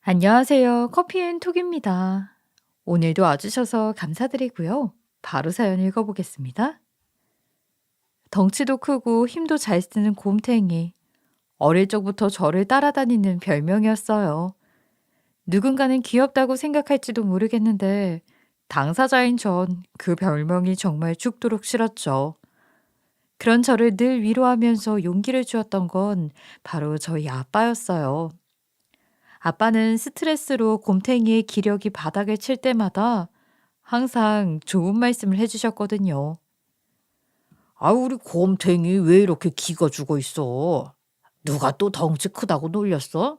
안녕하세요. 커피앤톡입니다. 오늘도 와주셔서 감사드리고요. 바로 사연 읽어보겠습니다. 덩치도 크고 힘도 잘 쓰는 곰탱이. 어릴 적부터 저를 따라다니는 별명이었어요. 누군가는 귀엽다고 생각할지도 모르겠는데 당사자인 전 그 별명이 정말 죽도록 싫었죠. 그런 저를 늘 위로하면서 용기를 주었던 건 바로 저희 아빠였어요. 아빠는 스트레스로 곰탱이의 기력이 바닥을 칠 때마다 항상 좋은 말씀을 해주셨거든요. 아, 우리 곰탱이 왜 이렇게 기가 죽어 있어? 누가 또 덩치 크다고 놀렸어?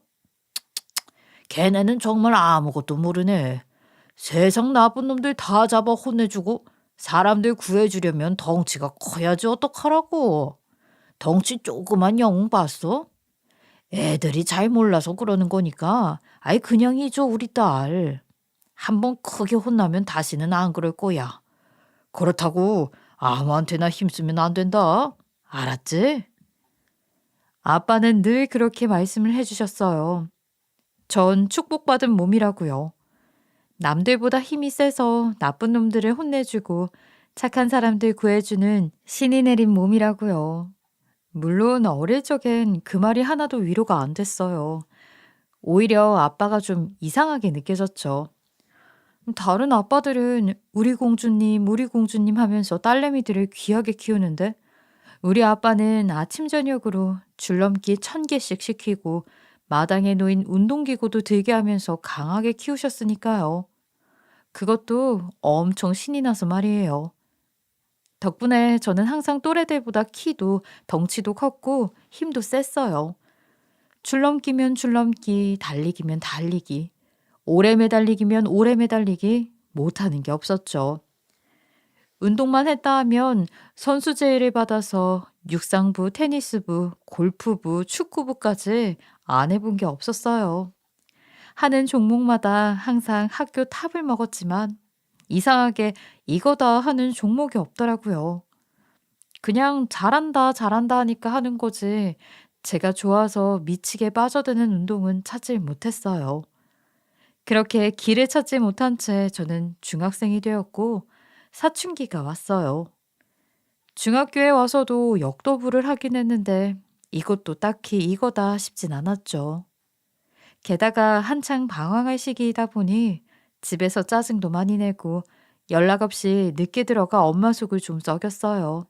걔네는 정말 아무것도 모르네. 세상 나쁜 놈들 다 잡아 혼내주고 사람들 구해주려면 덩치가 커야지 어떡하라고. 덩치 조그만 영웅 봤어? 애들이 잘 몰라서 그러는 거니까 아이 그냥 잊어 우리 딸. 한번 크게 혼나면 다시는 안 그럴 거야. 그렇다고 아무한테나 힘쓰면 안 된다. 알았지? 아빠는 늘 그렇게 말씀을 해주셨어요. 전 축복받은 몸이라고요. 남들보다 힘이 세서 나쁜 놈들을 혼내주고 착한 사람들 구해주는 신이 내린 몸이라고요. 물론 어릴 적엔 그 말이 하나도 위로가 안 됐어요. 오히려 아빠가 좀 이상하게 느껴졌죠. 다른 아빠들은 우리 공주님 하면서 딸내미들을 귀하게 키우는데 우리 아빠는 아침 저녁으로 줄넘기 1000개씩 시키고 마당에 놓인 운동기구도 들게 하면서 강하게 키우셨으니까요. 그것도 엄청 신이 나서 말이에요. 덕분에 저는 항상 또래들보다 키도 덩치도 컸고 힘도 셌어요. 줄넘기면 줄넘기, 달리기면 달리기, 오래 매달리기면 오래 매달리기 못하는 게 없었죠. 운동만 했다 하면 선수 제의를 받아서 육상부, 테니스부, 골프부, 축구부까지 안 해본 게 없었어요. 하는 종목마다 항상 학교 탑을 먹었지만 이상하게 이거다 하는 종목이 없더라고요. 그냥 잘한다, 잘한다 하니까 하는 거지. 제가 좋아서 미치게 빠져드는 운동은 찾질 못했어요. 그렇게 길을 찾지 못한 채 저는 중학생이 되었고 사춘기가 왔어요. 중학교에 와서도 역도부를 하긴 했는데 이것도 딱히 이거다 싶진 않았죠. 게다가 한창 방황할 시기이다 보니 집에서 짜증도 많이 내고 연락 없이 늦게 들어가 엄마 속을 좀 썩였어요.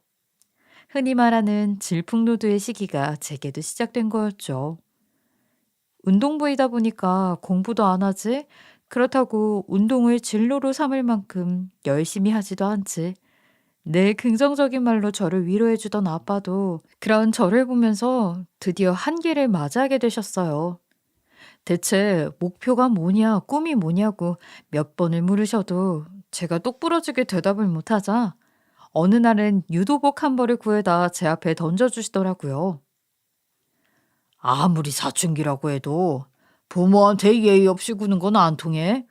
흔히 말하는 질풍노도의 시기가 제게도 시작된 거였죠. 운동부이다 보니까 공부도 안 하지? 그렇다고 운동을 진로로 삼을 만큼 열심히 하지도 않지. 늘 긍정적인 말로 저를 위로해 주던 아빠도 그런 저를 보면서 드디어 한계를 맞이하게 되셨어요. 대체 목표가 뭐냐, 꿈이 뭐냐고 몇 번을 물으셔도 제가 똑부러지게 대답을 못하자 어느 날은 유도복 한 벌을 구해다 제 앞에 던져주시더라고요. 아무리 사춘기라고 해도 부모한테 예의 없이 구는 건 안 통해.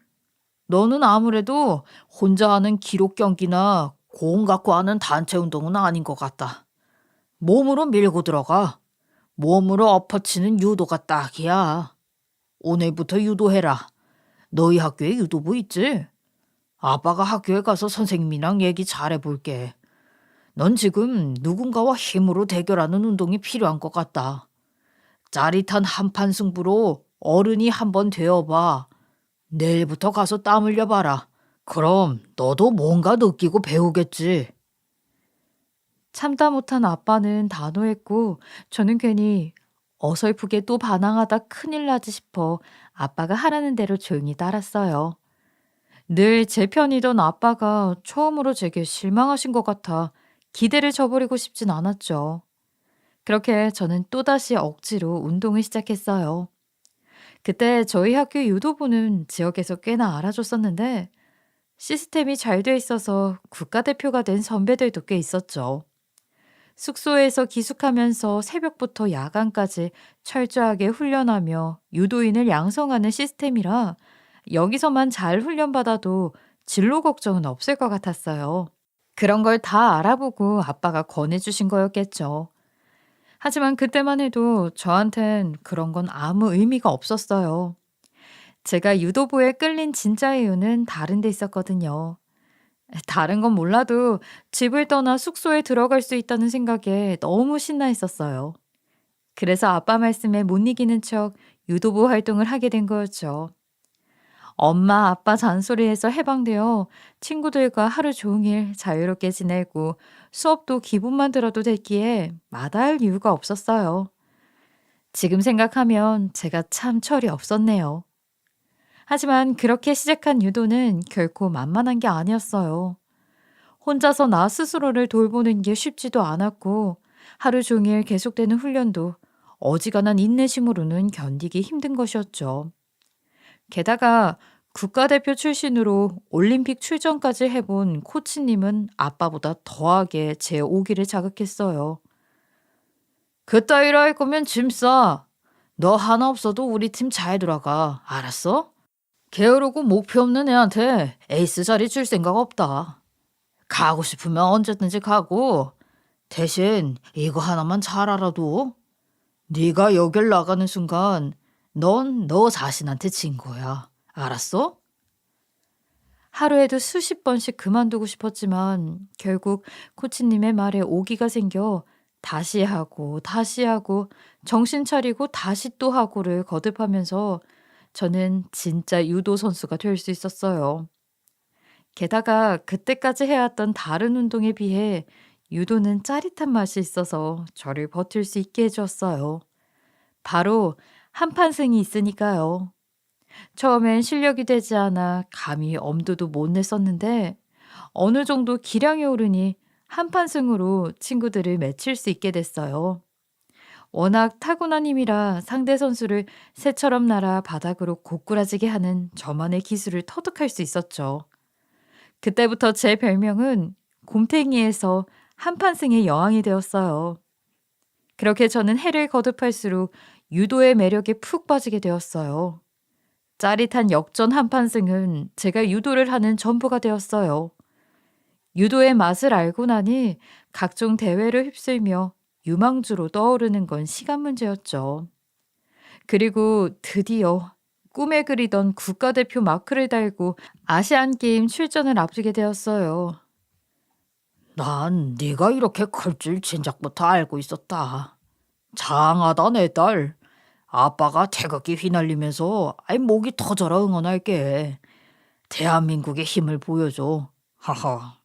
너는 아무래도 혼자 하는 기록 경기나 공 갖고 하는 단체 운동은 아닌 것 같다. 몸으로 밀고 들어가. 몸으로 엎어치는 유도가 딱이야. 오늘부터 유도해라. 너희 학교에 유도부 있지? 아빠가 학교에 가서 선생님이랑 얘기 잘해볼게. 넌 지금 누군가와 힘으로 대결하는 운동이 필요한 것 같다. 짜릿한 한판 승부로 어른이 한번 되어봐. 내일부터 가서 땀 흘려봐라. 그럼 너도 뭔가 느끼고 배우겠지. 참다 못한 아빠는 단호했고 저는 괜히 어설프게 또 반항하다 큰일 나지 싶어 아빠가 하라는 대로 조용히 따랐어요. 늘 제 편이던 아빠가 처음으로 제게 실망하신 것 같아 기대를 저버리고 싶진 않았죠. 그렇게 저는 또다시 억지로 운동을 시작했어요. 그때 저희 학교 유도부는 지역에서 꽤나 알아줬었는데 시스템이 잘 돼 있어서 국가대표가 된 선배들도 꽤 있었죠. 숙소에서 기숙하면서 새벽부터 야간까지 철저하게 훈련하며 유도인을 양성하는 시스템이라 여기서만 잘 훈련받아도 진로 걱정은 없을 것 같았어요. 그런 걸 다 알아보고 아빠가 권해주신 거였겠죠. 하지만 그때만 해도 저한텐 그런 건 아무 의미가 없었어요. 제가 유도부에 끌린 진짜 이유는 다른 데 있었거든요. 다른 건 몰라도 집을 떠나 숙소에 들어갈 수 있다는 생각에 너무 신나 있었어요. 그래서 아빠 말씀에 못 이기는 척 유도부 활동을 하게 된 거였죠. 엄마, 아빠 잔소리에서 해방되어 친구들과 하루 종일 자유롭게 지내고 수업도 기분만 들어도 됐기에 마다할 이유가 없었어요. 지금 생각하면 제가 참 철이 없었네요. 하지만 그렇게 시작한 유도는 결코 만만한 게 아니었어요. 혼자서 나 스스로를 돌보는 게 쉽지도 않았고 하루 종일 계속되는 훈련도 어지간한 인내심으로는 견디기 힘든 것이었죠. 게다가 국가대표 출신으로 올림픽 출전까지 해본 코치님은 아빠보다 더하게 제 오기를 자극했어요. 그따위로 할 거면 짐 싸. 너 하나 없어도 우리 팀 잘 돌아가. 알았어? 게으르고 목표 없는 애한테 에이스 자리 줄 생각 없다. 가고 싶으면 언제든지 가고 대신 이거 하나만 잘 알아둬. 네가 여길 나가는 순간 넌 너 자신한테 진 거야. 알았어? 하루에도 수십 번씩 그만두고 싶었지만 결국 코치님의 말에 오기가 생겨 다시 하고 정신 차리고 다시 또 하고를 거듭하면서 저는 진짜 유도 선수가 될 수 있었어요. 게다가 그때까지 해왔던 다른 운동에 비해 유도는 짜릿한 맛이 있어서 저를 버틸 수 있게 해주었어요. 바로 한판승이 있으니까요. 처음엔 실력이 되지 않아 감히 엄두도 못 냈었는데 어느 정도 기량이 오르니 한판승으로 친구들을 매칠 수 있게 됐어요. 워낙 타고난 힘이라 상대 선수를 새처럼 날아 바닥으로 고꾸라지게 하는 저만의 기술을 터득할 수 있었죠. 그때부터 제 별명은 곰탱이에서 한판승의 여왕이 되었어요. 그렇게 저는 해를 거듭할수록 유도의 매력에 푹 빠지게 되었어요. 짜릿한 역전 한판승은 제가 유도를 하는 전부가 되었어요. 유도의 맛을 알고 나니 각종 대회를 휩쓸며 유망주로 떠오르는 건 시간 문제였죠. 그리고 드디어 꿈에 그리던 국가대표 마크를 달고 아시안게임 출전을 앞두게 되었어요. 난 네가 이렇게 클 줄 진작부터 알고 있었다. 장하다 내 딸. 아빠가 태극기 휘날리면서 목이 터져라 응원할게. 대한민국의 힘을 보여줘. 하하.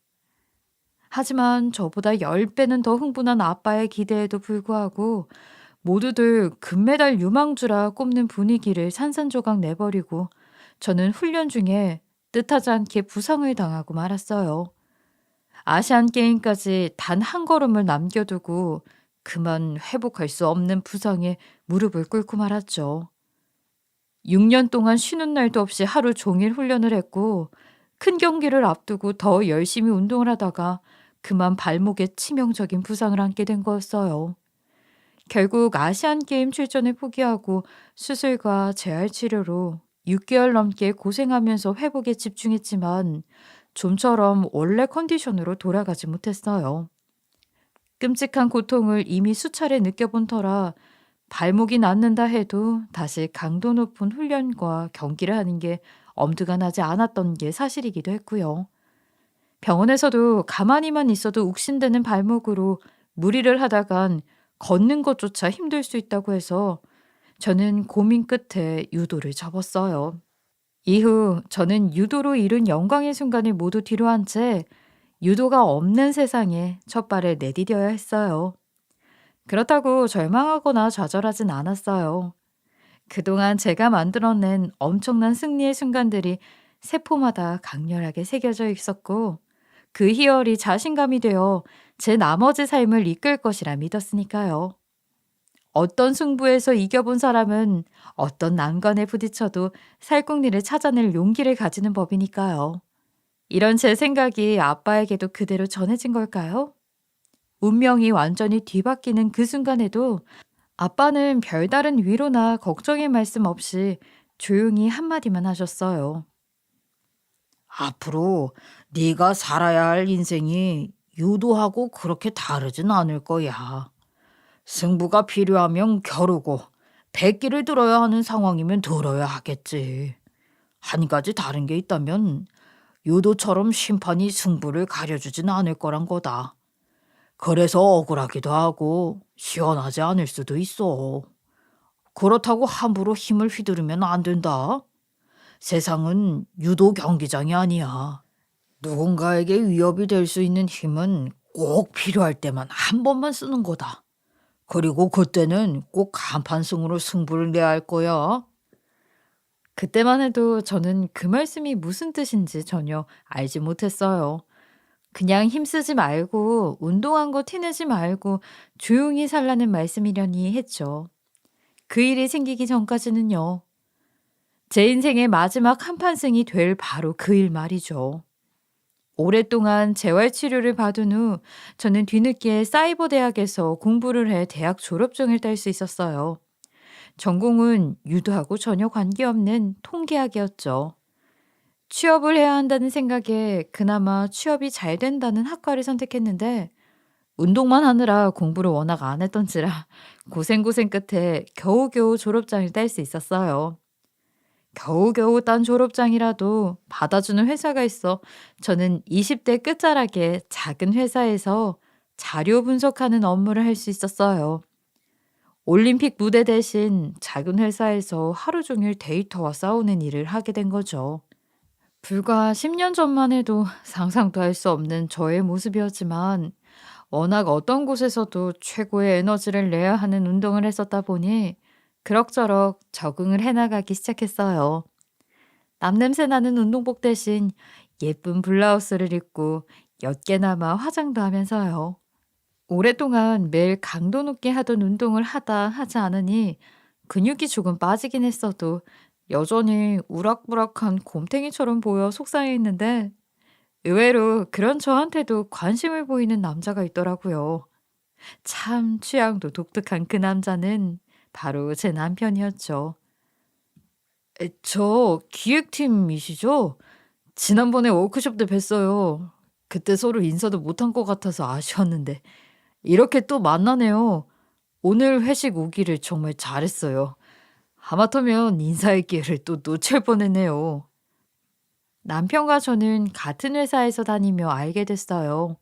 하지만 저보다 10배는 더 흥분한 아빠의 기대에도 불구하고 모두들 금메달 유망주라 꼽는 분위기를 산산조각 내버리고 저는 훈련 중에 뜻하지 않게 부상을 당하고 말았어요. 아시안 게임까지 단 한 걸음을 남겨두고 그만 회복할 수 없는 부상에 무릎을 꿇고 말았죠. 6년 동안 쉬는 날도 없이 하루 종일 훈련을 했고 큰 경기를 앞두고 더 열심히 운동을 하다가 그만 발목에 치명적인 부상을 안게 된 거였어요. 결국 아시안 게임 출전을 포기하고 수술과 재활 치료로 6개월 넘게 고생하면서 회복에 집중했지만 좀처럼 원래 컨디션으로 돌아가지 못했어요. 끔찍한 고통을 이미 수차례 느껴본 터라 발목이 낫는다 해도 다시 강도 높은 훈련과 경기를 하는 게 엄두가 나지 않았던 게 사실이기도 했고요. 병원에서도 가만히만 있어도 욱신대는 발목으로 무리를 하다간 걷는 것조차 힘들 수 있다고 해서 저는 고민 끝에 유도를 접었어요. 이후 저는 유도로 이룬 영광의 순간을 모두 뒤로한 채 유도가 없는 세상에 첫 발을 내디뎌야 했어요. 그렇다고 절망하거나 좌절하진 않았어요. 그동안 제가 만들어낸 엄청난 승리의 순간들이 세포마다 강렬하게 새겨져 있었고 그 희열이 자신감이 되어 제 나머지 삶을 이끌 것이라 믿었으니까요. 어떤 승부에서 이겨본 사람은 어떤 난관에 부딪혀도 살궁리를 찾아낼 용기를 가지는 법이니까요. 이런 제 생각이 아빠에게도 그대로 전해진 걸까요? 운명이 완전히 뒤바뀌는 그 순간에도 아빠는 별다른 위로나 걱정의 말씀 없이 조용히 한마디만 하셨어요. 앞으로 네가 살아야 할 인생이 유도하고 그렇게 다르진 않을 거야. 승부가 필요하면 겨루고 백기를 들어야 하는 상황이면 들어야 하겠지. 한 가지 다른 게 있다면 유도처럼 심판이 승부를 가려주진 않을 거란 거다. 그래서 억울하기도 하고 시원하지 않을 수도 있어. 그렇다고 함부로 힘을 휘두르면 안 된다. 세상은 유도 경기장이 아니야. 누군가에게 위협이 될 수 있는 힘은 꼭 필요할 때만 한 번만 쓰는 거다. 그리고 그때는 꼭 간판승으로 승부를 내야 할 거야. 그때만 해도 저는 그 말씀이 무슨 뜻인지 전혀 알지 못했어요. 그냥 힘쓰지 말고 운동한 거 티내지 말고 조용히 살라는 말씀이려니 했죠. 그 일이 생기기 전까지는요. 제 인생의 마지막 한판승이 될 바로 그 일 말이죠. 오랫동안 재활치료를 받은 후 저는 뒤늦게 사이버 대학에서 공부를 해 대학 졸업증을 딸 수 있었어요. 전공은 유도하고 전혀 관계없는 통계학이었죠. 취업을 해야 한다는 생각에 그나마 취업이 잘 된다는 학과를 선택했는데 운동만 하느라 공부를 워낙 안 했던지라 고생 끝에 겨우겨우 졸업장을 딸 수 있었어요. 겨우겨우 딴 졸업장이라도 받아주는 회사가 있어 저는 20대 끝자락에 작은 회사에서 자료 분석하는 업무를 할 수 있었어요. 올림픽 무대 대신 작은 회사에서 하루 종일 데이터와 싸우는 일을 하게 된 거죠. 불과 10년 전만 해도 상상도 할 수 없는 저의 모습이었지만 워낙 어떤 곳에서도 최고의 에너지를 내야 하는 운동을 했었다 보니 그럭저럭 적응을 해나가기 시작했어요. 남냄새 나는 운동복 대신 예쁜 블라우스를 입고 옅게나마 화장도 하면서요. 오랫동안 매일 강도 높게 하던 운동을 하다 하지 않으니 근육이 조금 빠지긴 했어도 여전히 우락부락한 곰탱이처럼 보여 속상했는데 의외로 그런 저한테도 관심을 보이는 남자가 있더라고요. 참 취향도 독특한 그 남자는 바로 제 남편이었죠. 저 기획팀이시죠? 지난번에 워크숍 때 뵀어요. 그때 서로 인사도 못한 것 같아서 아쉬웠는데 이렇게 또 만나네요. 오늘 회식 오기를 정말 잘했어요. 하마터면 인사할 기회를 또 놓칠 뻔했네요. 남편과 저는 같은 회사에서 다니며 알게 됐어요.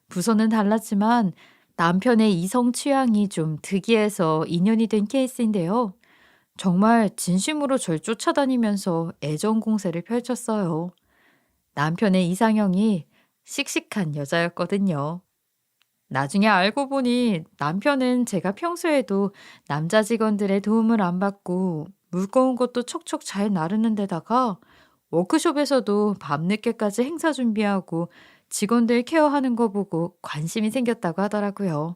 부서는 달랐지만 남편의 이성 취향이 좀 특이해서 인연이 된 케이스인데요. 정말 진심으로 절 쫓아다니면서 애정 공세를 펼쳤어요. 남편의 이상형이 씩씩한 여자였거든요. 나중에 알고 보니 남편은 제가 평소에도 남자 직원들의 도움을 안 받고 무거운 것도 척척 잘 나르는 데다가 워크숍에서도 밤늦게까지 행사 준비하고 직원들 케어하는 거 보고 관심이 생겼다고 하더라고요.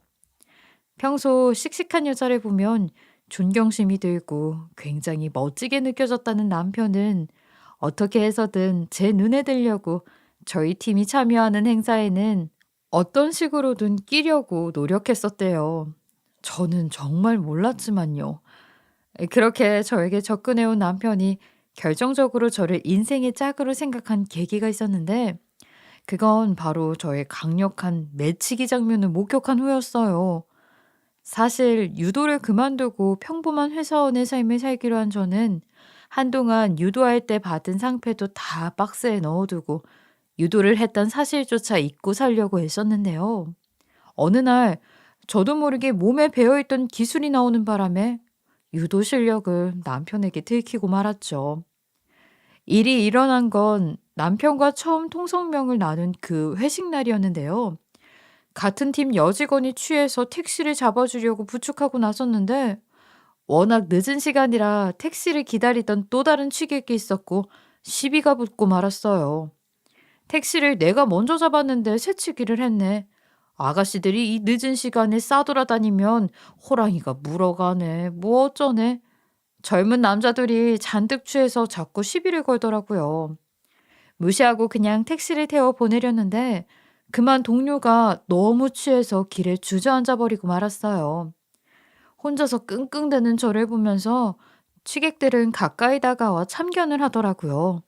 평소 씩씩한 여자를 보면 존경심이 들고 굉장히 멋지게 느껴졌다는 남편은 어떻게 해서든 제 눈에 들려고 저희 팀이 참여하는 행사에는 어떤 식으로든 끼려고 노력했었대요. 저는 정말 몰랐지만요. 그렇게 저에게 접근해온 남편이 결정적으로 저를 인생의 짝으로 생각한 계기가 있었는데 그건 바로 저의 강력한 매치기 장면을 목격한 후였어요. 사실 유도를 그만두고 평범한 회사원의 삶을 살기로 한 저는 한동안 유도할 때 받은 상패도 다 박스에 넣어두고 유도를 했던 사실조차 잊고 살려고 했었는데요. 어느 날 저도 모르게 몸에 배어있던 기술이 나오는 바람에 유도 실력을 남편에게 들키고 말았죠. 일이 일어난 건 남편과 처음 통성명을 나눈 그 회식 날이었는데요. 같은 팀 여직원이 취해서 택시를 잡아주려고 부축하고 나섰는데 워낙 늦은 시간이라 택시를 기다리던 또 다른 취객이 있었고 시비가 붙고 말았어요. 택시를 내가 먼저 잡았는데 새치기를 했네. 아가씨들이 이 늦은 시간에 싸돌아다니면 호랑이가 물어가네. 뭐 어쩌네. 젊은 남자들이 잔뜩 취해서 자꾸 시비를 걸더라고요. 무시하고 그냥 택시를 태워 보내려는데 그만 동료가 너무 취해서 길에 주저앉아 버리고 말았어요. 혼자서 끙끙대는 저를 보면서 취객들은 가까이 다가와 참견을 하더라고요.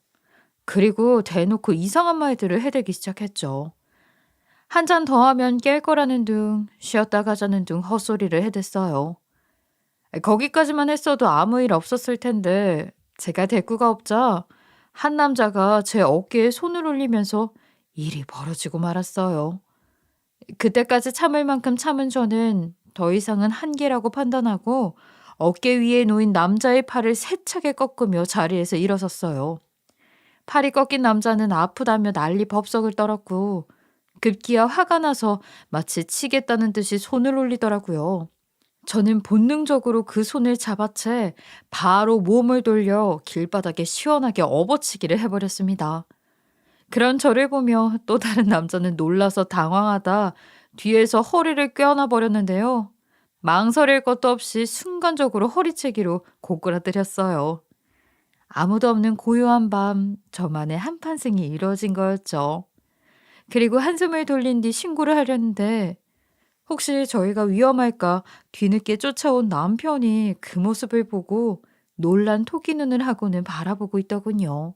그리고 대놓고 이상한 말들을 해대기 시작했죠. 한 잔 더 하면 깰 거라는 둥, 쉬었다 가자는 둥 헛소리를 해댔어요. 거기까지만 했어도 아무 일 없었을 텐데 제가 대꾸가 없자 한 남자가 제 어깨에 손을 올리면서 일이 벌어지고 말았어요. 그때까지 참을 만큼 참은 저는 더 이상은 한계라고 판단하고 어깨 위에 놓인 남자의 팔을 세차게 꺾으며 자리에서 일어섰어요. 팔이 꺾인 남자는 아프다며 난리 법석을 떨었고 급기야 화가 나서 마치 치겠다는 듯이 손을 올리더라고요. 저는 본능적으로 그 손을 잡아채 바로 몸을 돌려 길바닥에 시원하게 업어치기를 해버렸습니다. 그런 저를 보며 또 다른 남자는 놀라서 당황하다 뒤에서 허리를 꿰어놔 버렸는데요. 망설일 것도 없이 순간적으로 허리채기로 고꾸라뜨렸어요. 아무도 없는 고요한 밤, 저만의 한판승이 이루어진 거였죠. 그리고 한숨을 돌린 뒤 신고를 하려는데 혹시 저희가 위험할까 뒤늦게 쫓아온 남편이 그 모습을 보고 놀란 토기 눈을 하고는 바라보고 있더군요.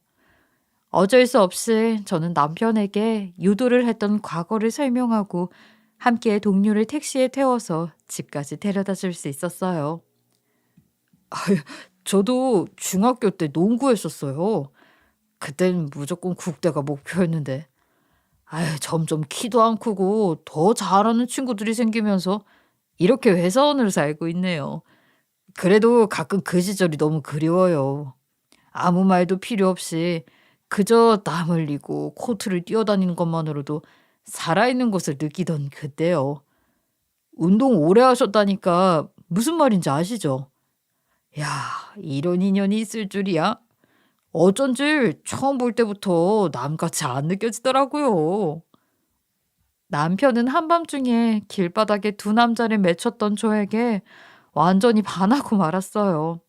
어쩔 수 없이 저는 남편에게 유도를 했던 과거를 설명하고 함께 동료를 택시에 태워서 집까지 데려다 줄 수 있었어요. 저도 중학교 때 농구했었어요. 그땐 무조건 국대가 목표였는데. 점점 키도 안 크고 더 잘하는 친구들이 생기면서 이렇게 회사원으로 살고 있네요. 그래도 가끔 그 시절이 너무 그리워요. 아무 말도 필요 없이 그저 땀 흘리고 코트를 뛰어다니는 것만으로도 살아있는 것을 느끼던 그때요. 운동 오래 하셨다니까 무슨 말인지 아시죠? 야, 이런 인연이 있을 줄이야? 어쩐지 처음 볼 때부터 남같이 안 느껴지더라고요. 남편은 한밤중에 길바닥에 두 남자를 맺혔던 저에게 완전히 반하고 말았어요.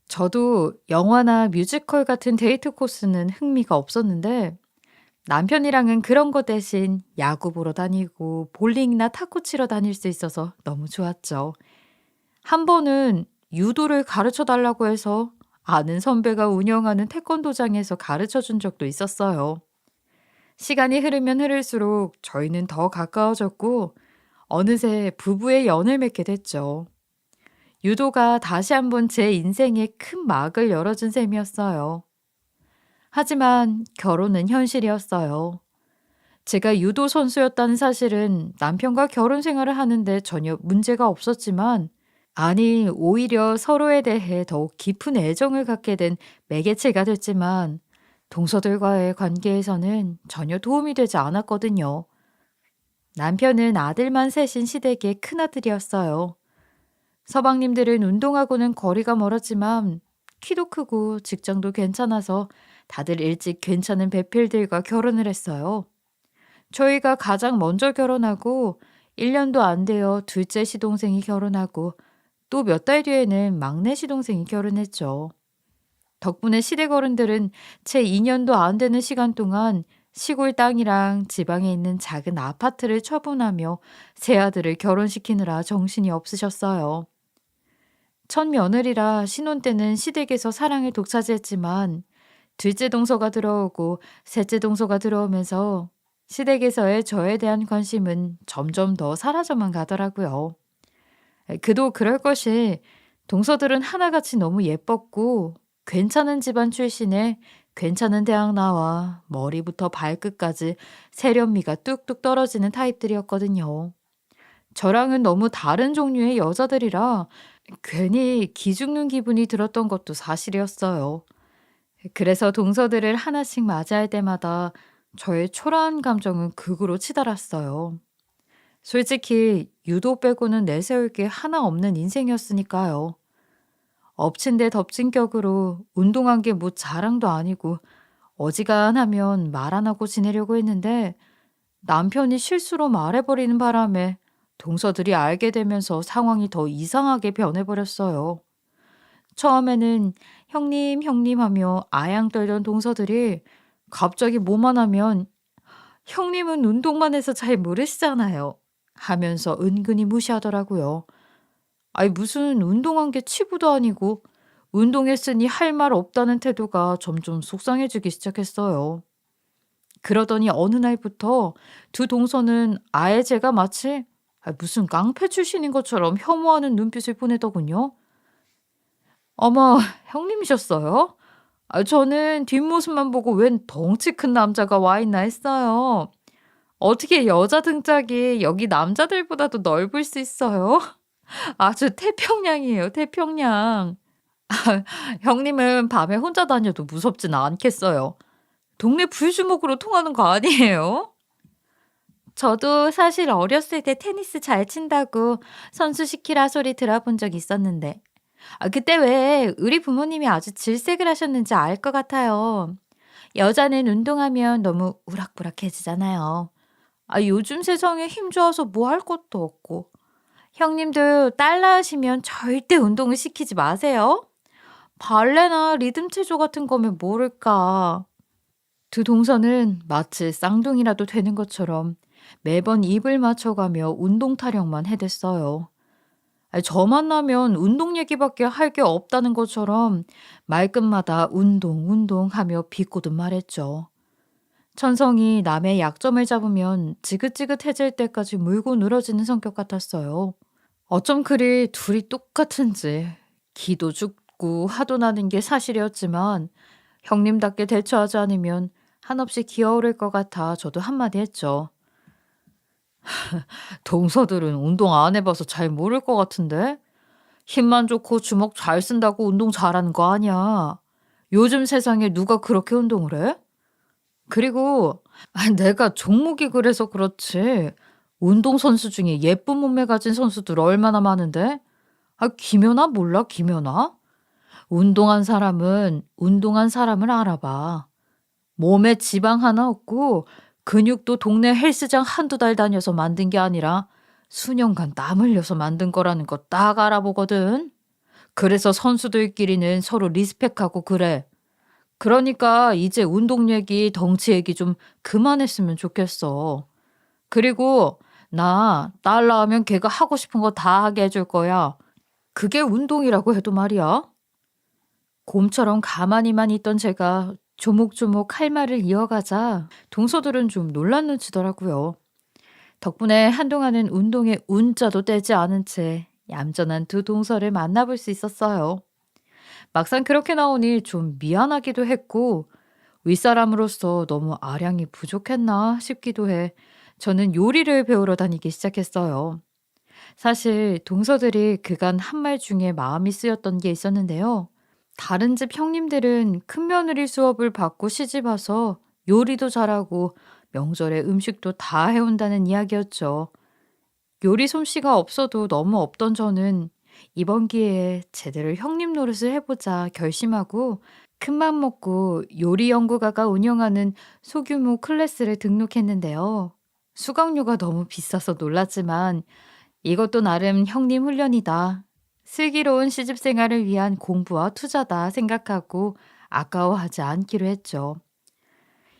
저도 영화나 뮤지컬 같은 데이트 코스는 흥미가 없었는데 남편이랑은 그런 거 대신 야구 보러 다니고 볼링이나 탁구 치러 다닐 수 있어서 너무 좋았죠. 한 번은 유도를 가르쳐 달라고 해서 아는 선배가 운영하는 태권도장에서 가르쳐 준 적도 있었어요. 시간이 흐르면 흐를수록 저희는 더 가까워졌고 어느새 부부의 연을 맺게 됐죠. 유도가 다시 한번 제 인생에 큰 막을 열어준 셈이었어요. 하지만 결혼은 현실이었어요. 제가 유도 선수였다는 사실은 남편과 결혼 생활을 하는데 전혀 문제가 없었지만, 아니, 오히려 서로에 대해 더욱 깊은 애정을 갖게 된 매개체가 됐지만, 동서들과의 관계에서는 전혀 도움이 되지 않았거든요. 남편은 아들만 셋인 시댁의 큰아들이었어요. 서방님들은 운동하고는 거리가 멀었지만 키도 크고 직장도 괜찮아서 다들 일찍 괜찮은 배필들과 결혼을 했어요. 저희가 가장 먼저 결혼하고 1년도 안 되어 둘째 시동생이 결혼하고 또 몇 달 뒤에는 막내 시동생이 결혼했죠. 덕분에 시댁 어른들은 채 2년도 안 되는 시간 동안 시골 땅이랑 지방에 있는 작은 아파트를 처분하며 새 아들을 결혼시키느라 정신이 없으셨어요. 첫 며느리라 신혼 때는 시댁에서 사랑을 독차지했지만 둘째 동서가 들어오고 셋째 동서가 들어오면서 시댁에서의 저에 대한 관심은 점점 더 사라져만 가더라고요. 그도 그럴 것이 동서들은 하나같이 너무 예뻤고 괜찮은 집안 출신에 괜찮은 대학 나와 머리부터 발끝까지 세련미가 뚝뚝 떨어지는 타입들이었거든요. 저랑은 너무 다른 종류의 여자들이라 괜히 기죽는 기분이 들었던 것도 사실이었어요. 그래서 동서들을 하나씩 맞이할 때마다 저의 초라한 감정은 극으로 치달았어요. 솔직히 유도 빼고는 내세울 게 하나 없는 인생이었으니까요. 엎친 데 덮친 격으로 운동한 게 뭐 자랑도 아니고 어지간하면 말 안 하고 지내려고 했는데 남편이 실수로 말해버리는 바람에 동서들이 알게 되면서 상황이 더 이상하게 변해버렸어요. 처음에는 형님, 형님 하며 아양 떨던 동서들이 갑자기 뭐만 하면 형님은 운동만 해서 잘 모르시잖아요. 하면서 은근히 무시하더라고요. 아니, 무슨 운동한 게 치부도 아니고 운동했으니 할 말 없다는 태도가 점점 속상해지기 시작했어요. 그러더니 어느 날부터 두 동서는 아예 제가 마치 무슨 깡패 출신인 것처럼 혐오하는 눈빛을 보내더군요. 어머, 형님이셨어요? 저는 뒷모습만 보고 웬 덩치 큰 남자가 와 있나 했어요. 어떻게 여자 등짝이 여기 남자들보다도 넓을 수 있어요? 아주 태평양이에요, 태평양. 형님은 밤에 혼자 다녀도 무섭진 않겠어요. 동네 불주먹으로 통하는 거 아니에요? 저도 사실 어렸을 때 테니스 잘 친다고 선수 시키라 소리 들어본 적 있었는데, 그때 왜 우리 부모님이 아주 질색을 하셨는지 알 것 같아요. 여자는 운동하면 너무 우락부락해지잖아요. 요즘 세상에 힘 좋아서 뭐 할 것도 없고. 형님도 딸 낳으시면 절대 운동을 시키지 마세요. 발레나 리듬 체조 같은 거면 모를까. 두 동서는 마치 쌍둥이라도 되는 것처럼 매번 입을 맞춰가며 운동 타령만 해댔어요. 저 만나면 운동 얘기밖에 할 게 없다는 것처럼 말끝마다 운동, 운동 하며 비꼬듯 말했죠. 천성이 남의 약점을 잡으면 지긋지긋해질 때까지 물고 늘어지는 성격 같았어요. 어쩜 그리 둘이 똑같은지 기도 죽고 화도 나는 게 사실이었지만 형님답게 대처하지 않으면 한없이 기어오를 것 같아 저도 한마디 했죠. 동서들은 운동 안 해봐서 잘 모를 것 같은데? 힘만 좋고 주먹 잘 쓴다고 운동 잘하는 거 아니야. 요즘 세상에 누가 그렇게 운동을 해? 그리고 내가 종목이 그래서 그렇지. 운동선수 중에 예쁜 몸매 가진 선수들 얼마나 많은데? 김연아 몰라, 김연아? 운동한 사람은 운동한 사람을 알아봐. 몸에 지방 하나 없고 근육도 동네 헬스장 한두 달 다녀서 만든 게 아니라 수년간 땀 흘려서 만든 거라는 거 딱 알아보거든. 그래서 선수들끼리는 서로 리스펙하고 그래. 그러니까 이제 운동 얘기, 덩치 얘기 좀 그만했으면 좋겠어. 그리고 나 딸 낳으면 걔가 하고 싶은 거 다 하게 해줄 거야. 그게 운동이라고 해도 말이야. 곰처럼 가만히만 있던 제가 조목조목 할 말을 이어가자 동서들은 좀 놀란 눈치더라고요. 덕분에 한동안은 운동에 운자도 떼지 않은 채 얌전한 두 동서를 만나볼 수 있었어요. 막상 그렇게 나오니 좀 미안하기도 했고 윗사람으로서 너무 아량이 부족했나 싶기도 해 저는 요리를 배우러 다니기 시작했어요. 사실 동서들이 그간 한 말 중에 마음이 쓰였던 게 있었는데요. 다른 집 형님들은 큰며느리 수업을 받고 시집 와서 요리도 잘하고 명절에 음식도 다 해온다는 이야기였죠. 요리 솜씨가 없어도 너무 없던 저는 이번 기회에 제대로 형님 노릇을 해보자 결심하고 큰맘 먹고 요리 연구가가 운영하는 소규모 클래스를 등록했는데요. 수강료가 너무 비싸서 놀랐지만 이것도 나름 형님 훈련이다. 슬기로운 시집 생활을 위한 공부와 투자다 생각하고 아까워하지 않기로 했죠.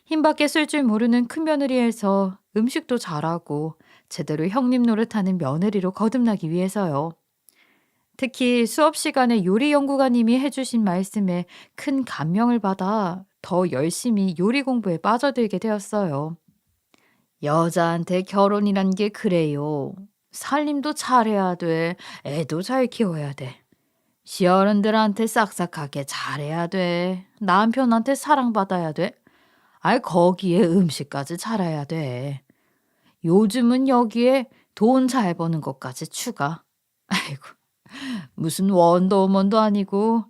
힘밖에 쓸 줄 모르는 큰며느리에서 음식도 잘하고 제대로 형님 노릇하는 며느리로 거듭나기 위해서요. 특히 수업 시간에 요리 연구가님이 해주신 말씀에 큰 감명을 받아 더 열심히 요리 공부에 빠져들게 되었어요. 여자한테 결혼이란 게 그래요. 살림도 잘해야 돼. 애도 잘 키워야 돼. 시어른들한테 싹싹하게 잘해야 돼. 남편한테 사랑받아야 돼. 거기에 음식까지 잘해야 돼. 요즘은 여기에 돈 잘 버는 것까지 추가. 아이고, 무슨 원더우먼도 아니고.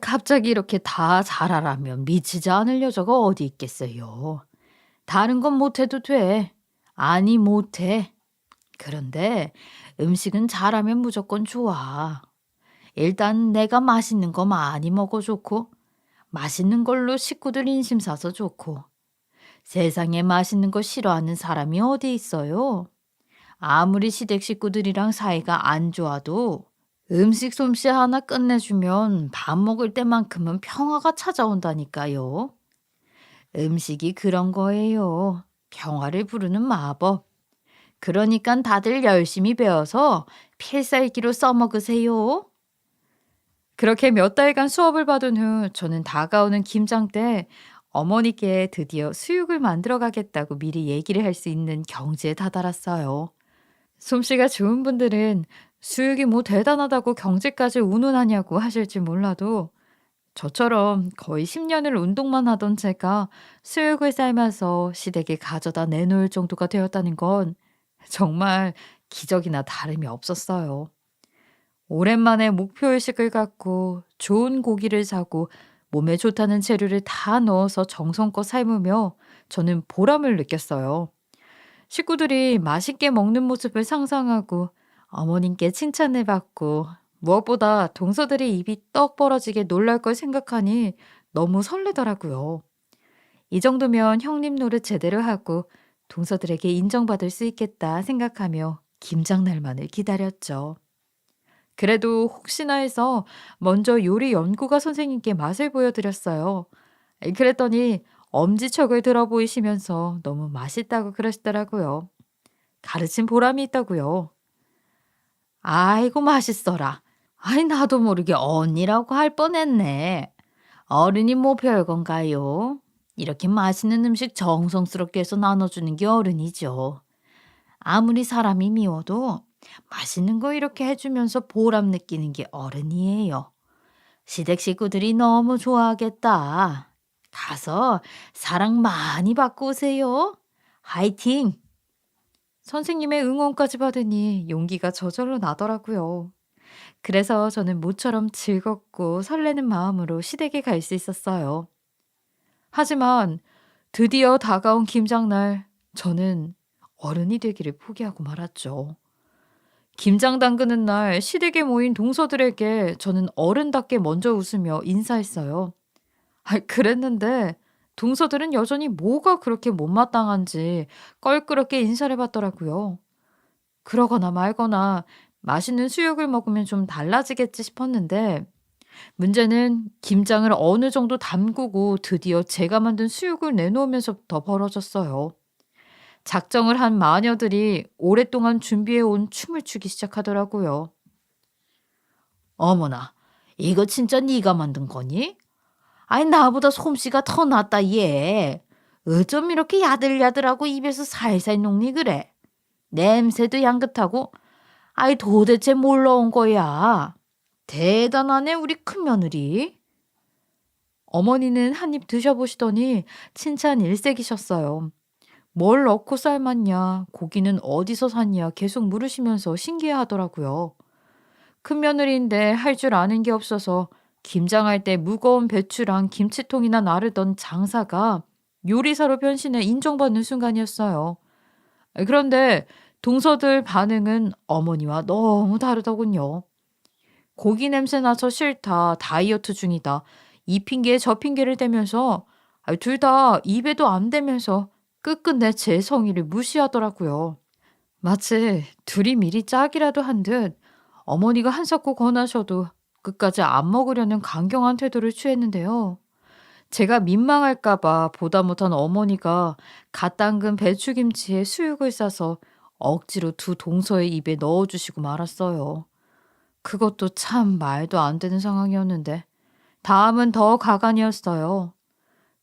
갑자기 이렇게 다 잘하라면 미치지 않을 여자가 어디 있겠어요. 다른 건 못해도 돼. 아니, 못해. 그런데 음식은 잘하면 무조건 좋아. 일단 내가 맛있는 거 많이 먹어 좋고, 맛있는 걸로 식구들 인심 사서 좋고, 세상에 맛있는 거 싫어하는 사람이 어디 있어요? 아무리 시댁 식구들이랑 사이가 안 좋아도 음식 솜씨 하나 끝내주면 밥 먹을 때만큼은 평화가 찾아온다니까요. 음식이 그런 거예요. 평화를 부르는 마법. 그러니까 다들 열심히 배워서 필살기로 써먹으세요. 그렇게 몇 달간 수업을 받은 후 저는 다가오는 김장 때 어머니께 드디어 수육을 만들어 가겠다고 미리 얘기를 할 수 있는 경지에 다다랐어요. 솜씨가 좋은 분들은 수육이 뭐 대단하다고 경지까지 운운하냐고 하실지 몰라도 저처럼 거의 10년을 운동만 하던 제가 수육을 삶아서 시댁에 가져다 내놓을 정도가 되었다는 건 정말 기적이나 다름이 없었어요. 오랜만에 목표의식을 갖고 좋은 고기를 사고 몸에 좋다는 재료를 다 넣어서 정성껏 삶으며 저는 보람을 느꼈어요. 식구들이 맛있게 먹는 모습을 상상하고 어머님께 칭찬을 받고 무엇보다 동서들의 입이 떡 벌어지게 놀랄 걸 생각하니 너무 설레더라고요. 이 정도면 형님 노릇 제대로 하고 동서들에게 인정받을 수 있겠다 생각하며 김장날만을 기다렸죠. 그래도 혹시나 해서 먼저 요리 연구가 선생님께 맛을 보여드렸어요. 그랬더니 엄지척을 들어 보이시면서 너무 맛있다고 그러시더라고요. 가르친 보람이 있다고요. 아이고 맛있어라. 아이 나도 모르게 언니라고 할 뻔했네. 어른이 뭐 별건가요? 이렇게 맛있는 음식 정성스럽게 해서 나눠주는 게 어른이죠. 아무리 사람이 미워도 맛있는 거 이렇게 해주면서 보람 느끼는 게 어른이에요. 시댁 식구들이 너무 좋아하겠다. 가서 사랑 많이 받고 오세요. 화이팅! 선생님의 응원까지 받으니 용기가 저절로 나더라고요. 그래서 저는 모처럼 즐겁고 설레는 마음으로 시댁에 갈 수 있었어요. 하지만 드디어 다가온 김장날, 저는 어른이 되기를 포기하고 말았죠. 김장 담그는 날 시댁에 모인 동서들에게 저는 어른답게 먼저 웃으며 인사했어요. 그랬는데 동서들은 여전히 뭐가 그렇게 못마땅한지 껄끄럽게 인사를 받더라고요. 그러거나 말거나 맛있는 수육을 먹으면 좀 달라지겠지 싶었는데 문제는 김장을 어느 정도 담그고 드디어 제가 만든 수육을 내놓으면서부터 벌어졌어요. 작정을 한 마녀들이 오랫동안 준비해 온 춤을 추기 시작하더라고요. 어머나, 이거 진짜 네가 만든 거니? 아니 나보다 솜씨가 더 낫다 얘. 어쩜 이렇게 야들야들하고 입에서 살살 녹니 그래? 냄새도 향긋하고 아이 도대체 뭘 넣은 거야? 대단하네 우리 큰며느리. 어머니는 한 입 드셔보시더니 칭찬 일색이셨어요. 뭘 넣고 삶았냐, 고기는 어디서 샀냐 계속 물으시면서 신기해하더라고요. 큰며느리인데 할 줄 아는 게 없어서 김장할 때 무거운 배추랑 김치통이나 나르던 장사가 요리사로 변신해 인정받는 순간이었어요. 그런데 동서들 반응은 어머니와 너무 다르더군요. 고기 냄새 나서 싫다, 다이어트 중이다. 이 핑계에 저 핑계를 대면서 둘 다 입에도 안 대면서 끝끝내 제 성의를 무시하더라고요. 마치 둘이 미리 짝이라도 한 듯 어머니가 한사코 권하셔도 끝까지 안 먹으려는 강경한 태도를 취했는데요. 제가 민망할까봐 보다 못한 어머니가 갓 담근 배추김치에 수육을 싸서 억지로 두 동서의 입에 넣어주시고 말았어요. 그것도 참 말도 안 되는 상황이었는데 다음은 더 가관이었어요.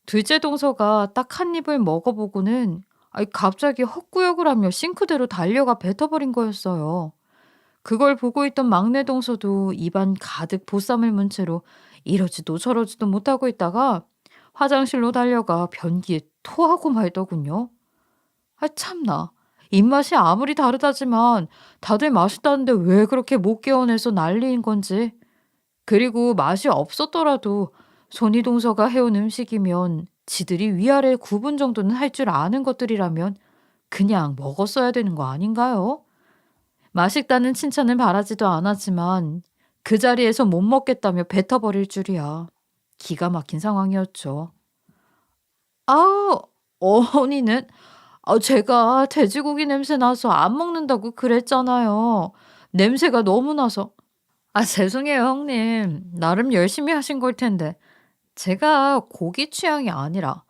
둘째 동서가 딱 한 입을 먹어보고는 갑자기 헛구역을 하며 싱크대로 달려가 뱉어버린 거였어요. 그걸 보고 있던 막내 동서도 입안 가득 보쌈을 문 채로 이러지도 저러지도 못하고 있다가 화장실로 달려가 변기에 토하고 말더군요. 참나. 입맛이 아무리 다르다지만 다들 맛있다는데 왜 그렇게 못 깨어내서 난리인 건지. 그리고 맛이 없었더라도 손이동서가 해온 음식이면 지들이 위아래 구분 정도는 할 줄 아는 것들이라면 그냥 먹었어야 되는 거 아닌가요? 맛있다는 칭찬을 바라지도 않았지만 그 자리에서 못 먹겠다며 뱉어버릴 줄이야. 기가 막힌 상황이었죠. 아, 어머니는 제가 돼지고기 냄새 나서 안 먹는다고 그랬잖아요. 냄새가 너무 나서. 죄송해요, 형님. 나름 열심히 하신 걸 텐데. 제가 고기 취향이 아니라.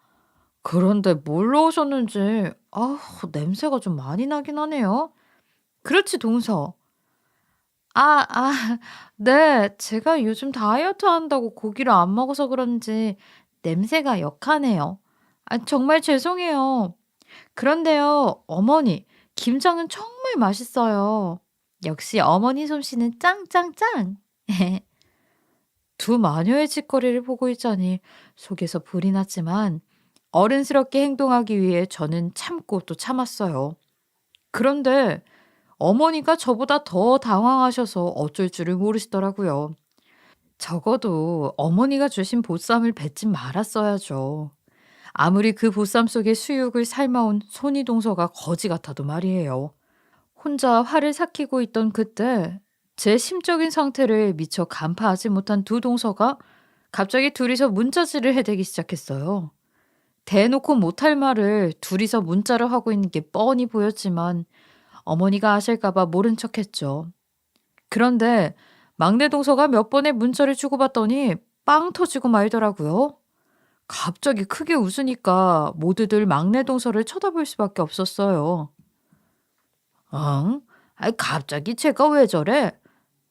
그런데 뭘 넣으셨는지, 냄새가 좀 많이 나긴 하네요. 그렇지, 동서. 네. 제가 요즘 다이어트 한다고 고기를 안 먹어서 그런지 냄새가 역하네요. 정말 죄송해요. 그런데요, 어머니, 김장은 정말 맛있어요. 역시 어머니 솜씨는 짱짱짱. 두 마녀의 짓거리를 보고 있자니 속에서 불이 났지만 어른스럽게 행동하기 위해 저는 참고 또 참았어요. 그런데 어머니가 저보다 더 당황하셔서 어쩔 줄을 모르시더라고요. 적어도 어머니가 주신 보쌈을 뱉지 말았어야죠. 아무리 그 보쌈 속에 수육을 삶아온 손이동서가 거지 같아도 말이에요. 혼자 화를 삭히고 있던 그때 제 심적인 상태를 미처 간파하지 못한 두 동서가 갑자기 둘이서 문자질을 해대기 시작했어요. 대놓고 못할 말을 둘이서 문자로 하고 있는 게 뻔히 보였지만 어머니가 아실까봐 모른 척했죠. 그런데 막내 동서가 몇 번의 문자를 주고받더니 빵 터지고 말더라고요. 갑자기 크게 웃으니까 모두들 막내 동서를 쳐다볼 수밖에 없었어요. 응? 아이, 갑자기 쟤가 왜 저래?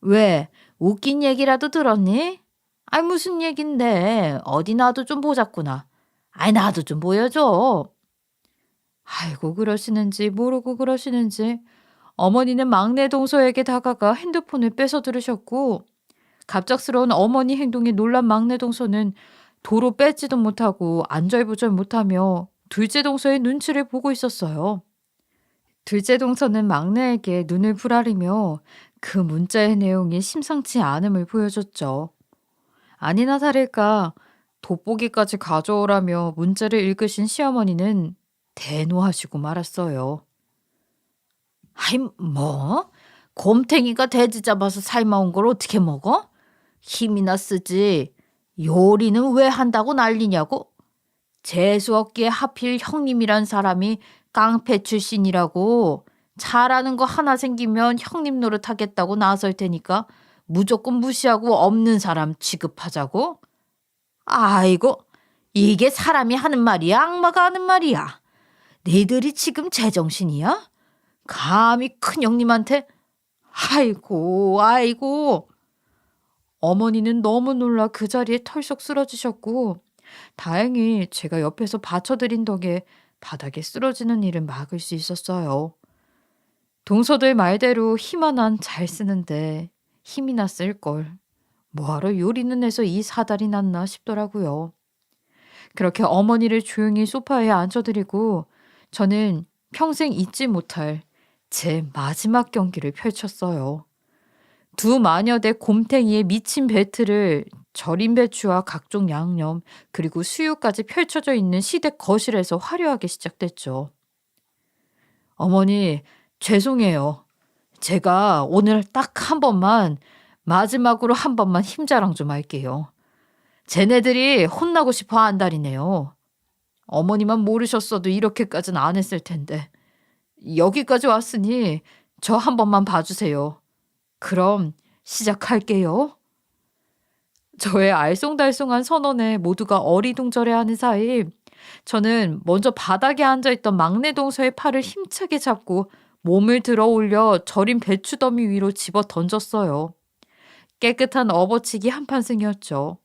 왜? 웃긴 얘기라도 들었니? 아이, 무슨 얘긴데? 어디 나도 좀 보자꾸나. 아이, 나도 좀 보여줘. 아이고, 그러시는지 모르고 그러시는지 어머니는 막내 동서에게 다가가 핸드폰을 뺏어 들으셨고 갑작스러운 어머니 행동에 놀란 막내 동서는 도로 뺏지도 못하고 안절부절 못하며 둘째 동서의 눈치를 보고 있었어요. 둘째 동서는 막내에게 눈을 부라리며 그 문자의 내용이 심상치 않음을 보여줬죠. 아니나 다를까 돋보기까지 가져오라며 문자를 읽으신 시어머니는 대노하시고 말았어요. 아이, 뭐? 곰탱이가 돼지 잡아서 삶아온 걸 어떻게 먹어? 힘이나 쓰지. 요리는 왜 한다고 난리냐고? 재수 없기에 하필 형님이란 사람이 깡패 출신이라고. 잘하는 거 하나 생기면 형님 노릇하겠다고 나설 테니까 무조건 무시하고 없는 사람 취급하자고? 아이고, 이게 사람이 하는 말이야, 악마가 하는 말이야. 니들이 지금 제정신이야? 감히 큰 형님한테? 아이고, 아이고. 어머니는 너무 놀라 그 자리에 털썩 쓰러지셨고 다행히 제가 옆에서 받쳐드린 덕에 바닥에 쓰러지는 일을 막을 수 있었어요. 동서들 말대로 힘 하나는 잘 쓰는데 힘이나 쓸걸. 뭐하러 요리는 해서 이 사달이 났나 싶더라고요. 그렇게 어머니를 조용히 소파에 앉혀드리고 저는 평생 잊지 못할 제 마지막 경기를 펼쳤어요. 두 마녀대 곰탱이의 미친 배틀을 절인 배추와 각종 양념 그리고 수육까지 펼쳐져 있는 시댁 거실에서 화려하게 시작됐죠. 어머니, 죄송해요. 제가 오늘 딱 한 번만 마지막으로 한 번만 힘자랑 좀 할게요. 쟤네들이 혼나고 싶어 한다리네요. 어머니만 모르셨어도 이렇게까지는 안 했을 텐데. 여기까지 왔으니 저 한 번만 봐주세요. 그럼 시작할게요. 저의 알쏭달쏭한 선언에 모두가 어리둥절해하는 사이 저는 먼저 바닥에 앉아있던 막내 동서의 팔을 힘차게 잡고 몸을 들어 올려 절인 배추더미 위로 집어 던졌어요. 깨끗한 업어치기 한판승이었죠.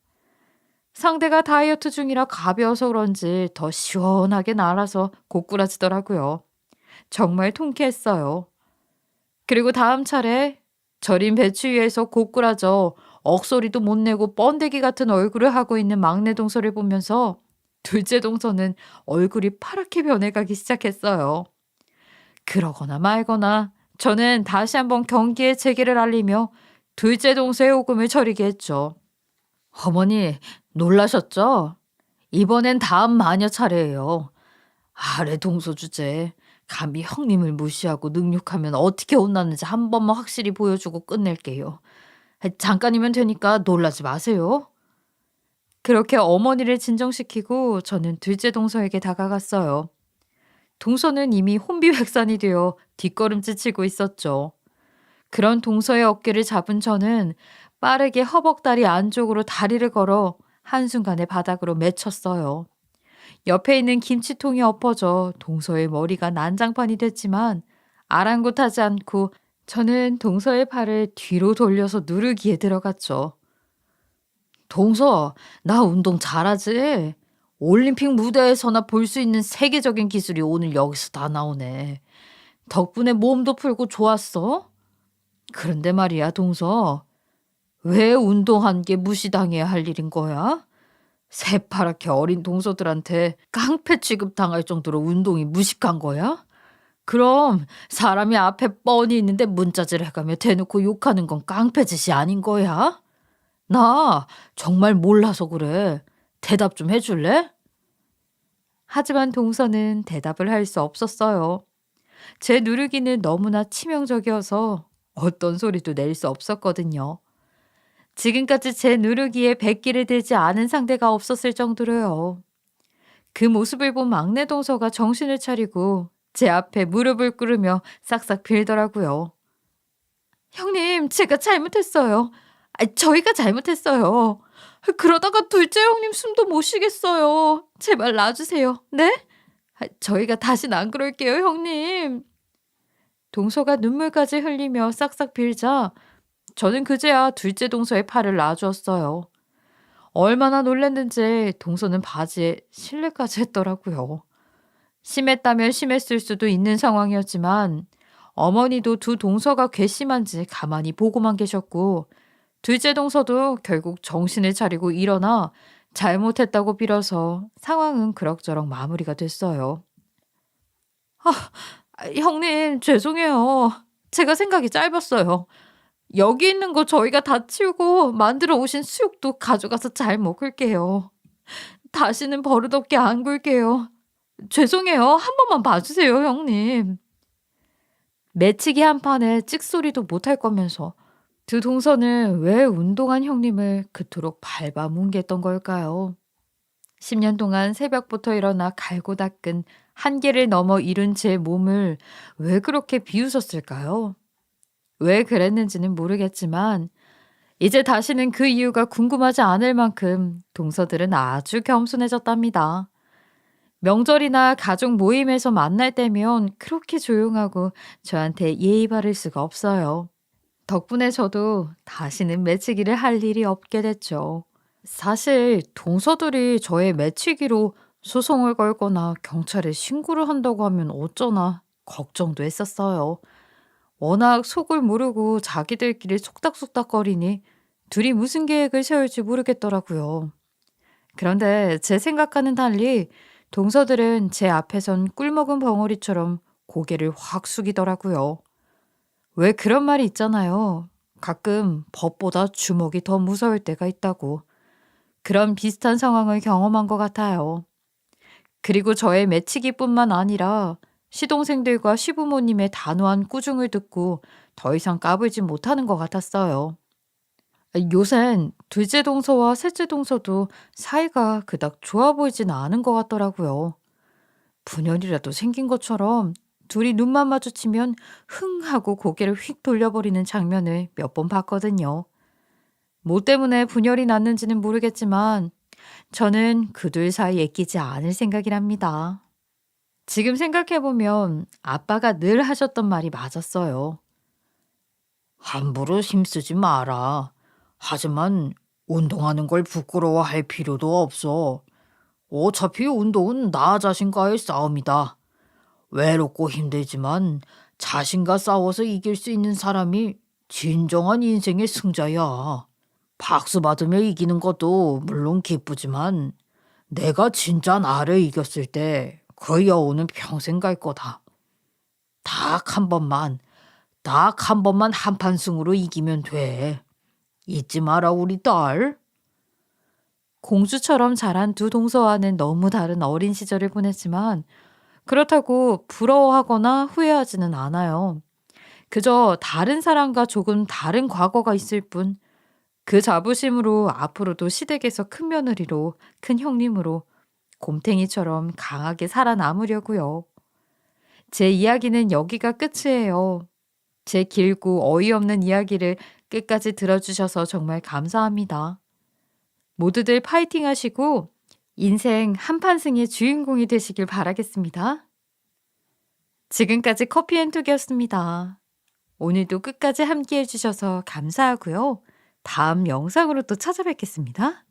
상대가 다이어트 중이라 가벼워서 그런지 더 시원하게 날아서 고꾸라지더라고요. 정말 통쾌했어요. 그리고 다음 차례 절인 배추 위에서 고꾸라져 억소리도 못 내고 번데기 같은 얼굴을 하고 있는 막내 동서를 보면서 둘째 동서는 얼굴이 파랗게 변해가기 시작했어요. 그러거나 말거나 저는 다시 한번 경기의 재개를 알리며 둘째 동서의 오금을 저리게 했죠. 어머니, 놀라셨죠? 이번엔 다음 마녀 차례예요. 아래 동서 주제. 감히 형님을 무시하고 능욕하면 어떻게 혼나는지 한 번만 확실히 보여주고 끝낼게요. 잠깐이면 되니까 놀라지 마세요. 그렇게 어머니를 진정시키고 저는 둘째 동서에게 다가갔어요. 동서는 이미 혼비백산이 되어 뒷걸음질 치고 있었죠. 그런 동서의 어깨를 잡은 저는 빠르게 허벅다리 안쪽으로 다리를 걸어 한순간에 바닥으로 맺혔어요. 옆에 있는 김치통이 엎어져 동서의 머리가 난장판이 됐지만 아랑곳하지 않고 저는 동서의 팔을 뒤로 돌려서 누르기에 들어갔죠. 동서, 나 운동 잘하지? 올림픽 무대에서나 볼 수 있는 세계적인 기술이 오늘 여기서 다 나오네. 덕분에 몸도 풀고 좋았어? 그런데 말이야, 동서. 왜 운동한 게 무시당해야 할 일인 거야? 새파랗게 어린 동서들한테 깡패 취급당할 정도로 운동이 무식한 거야? 그럼 사람이 앞에 뻔히 있는데 문자질 해가며 대놓고 욕하는 건 깡패 짓이 아닌 거야? 나 정말 몰라서 그래. 대답 좀 해줄래? 하지만 동서는 대답을 할 수 없었어요. 제 누르기는 너무나 치명적이어서 어떤 소리도 낼 수 없었거든요. 지금까지 제 누르기에 백기를 들지 않은 상대가 없었을 정도로요. 그 모습을 본 막내 동서가 정신을 차리고 제 앞에 무릎을 꿇으며 싹싹 빌더라고요. 형님, 제가 잘못했어요. 저희가 잘못했어요. 그러다가 둘째 형님 숨도 못 쉬겠어요. 제발 놔주세요. 네? 저희가 다신 안 그럴게요, 형님. 동서가 눈물까지 흘리며 싹싹 빌자 저는 그제야 둘째 동서의 팔을 놔주었어요. 얼마나 놀랐는지 동서는 바지에 실례까지 했더라고요. 심했다면 심했을 수도 있는 상황이었지만 어머니도 두 동서가 괘씸한지 가만히 보고만 계셨고 둘째 동서도 결국 정신을 차리고 일어나 잘못했다고 빌어서 상황은 그럭저럭 마무리가 됐어요. 형님, 죄송해요. 제가 생각이 짧았어요. 여기 있는 거 저희가 다 치우고 만들어 오신 수육도 가져가서 잘 먹을게요. 다시는 버릇없게 안 굴게요. 죄송해요. 한 번만 봐주세요, 형님. 매치기 한 판에 찍소리도 못할 거면서 두 동서는 왜 운동한 형님을 그토록 밟아뭉갰던 걸까요? 10년 동안 새벽부터 일어나 갈고 닦은 한계를 넘어 이룬 제 몸을 왜 그렇게 비웃었을까요? 왜 그랬는지는 모르겠지만 이제 다시는 그 이유가 궁금하지 않을 만큼 동서들은 아주 겸손해졌답니다. 명절이나 가족 모임에서 만날 때면 그렇게 조용하고 저한테 예의 바를 수가 없어요. 덕분에 저도 다시는 매치기를 할 일이 없게 됐죠. 사실 동서들이 저의 매치기로 소송을 걸거나 경찰에 신고를 한다고 하면 어쩌나 걱정도 했었어요. 워낙 속을 모르고 자기들끼리 속닥속닥거리니 둘이 무슨 계획을 세울지 모르겠더라고요. 그런데 제 생각과는 달리 동서들은 제 앞에선 꿀먹은 벙어리처럼 고개를 확 숙이더라고요. 왜 그런 말이 있잖아요. 가끔 법보다 주먹이 더 무서울 때가 있다고. 그런 비슷한 상황을 경험한 것 같아요. 그리고 저의 매치기뿐만 아니라 시동생들과 시부모님의 단호한 꾸중을 듣고 더 이상 까불지 못하는 것 같았어요. 요샌 둘째 동서와 셋째 동서도 사이가 그닥 좋아 보이진 않은 것 같더라고요. 분열이라도 생긴 것처럼 둘이 눈만 마주치면 흥 하고 고개를 휙 돌려버리는 장면을 몇 번 봤거든요. 뭐 때문에 분열이 났는지는 모르겠지만 저는 그 둘 사이에 끼지 않을 생각이랍니다. 지금 생각해보면 아빠가 늘 하셨던 말이 맞았어요. 함부로 힘쓰지 마라. 하지만 운동하는 걸 부끄러워할 필요도 없어. 어차피 운동은 나 자신과의 싸움이다. 외롭고 힘들지만 자신과 싸워서 이길 수 있는 사람이 진정한 인생의 승자야. 박수 받으며 이기는 것도 물론 기쁘지만 내가 진짜 나를 이겼을 때 그 여우는 평생 갈 거다. 딱 한 번만, 딱 한 번만 한판 승으로 이기면 돼. 잊지 마라 우리 딸. 공주처럼 자란 두 동서와는 너무 다른 어린 시절을 보냈지만 그렇다고 부러워하거나 후회하지는 않아요. 그저 다른 사람과 조금 다른 과거가 있을 뿐 그 자부심으로 앞으로도 시댁에서 큰 며느리로 큰 형님으로 곰탱이처럼 강하게 살아남으려고요. 제 이야기는 여기가 끝이에요. 제 길고 어이없는 이야기를 끝까지 들어주셔서 정말 감사합니다. 모두들 파이팅 하시고 인생 한판승의 주인공이 되시길 바라겠습니다. 지금까지 커피앤톡이었습니다. 오늘도 끝까지 함께 해주셔서 감사하고요. 다음 영상으로 또 찾아뵙겠습니다.